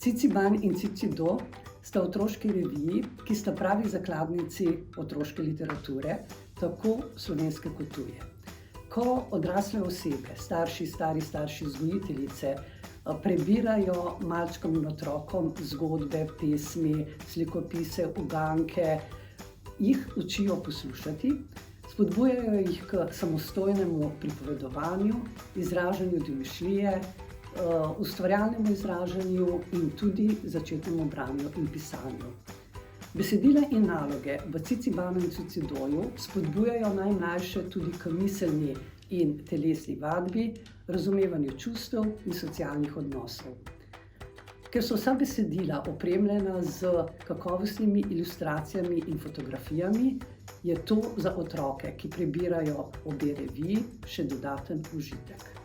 Ciciban in Cicido sta otroški reviji, ki sta pravi zakladnici otroške literature, tako slovenske kot tuje. Ko odrasle osebe, stari starši, vzgojiteljice, prebirajo malčkom in otrokom zgodbe, pesmi, slikopise, uganke, jih učijo poslušati, spodbujajo jih k samostojnemu pripovedovanju, izražanju domišljije, ustvarjalnemu izražanju in tudi začetnemu branju in pisanju. Besedila in naloge v Cicibanu in Cicidoju spodbujajo najmlajše tudi k miselni in telesni vadbi, razumevanju čustev in socialnih odnosov. Ker so vsa besedila opremljena z kakovostnimi ilustracijami in fotografijami, je to za otroke, ki prebirajo obe reviji, še dodaten užitek.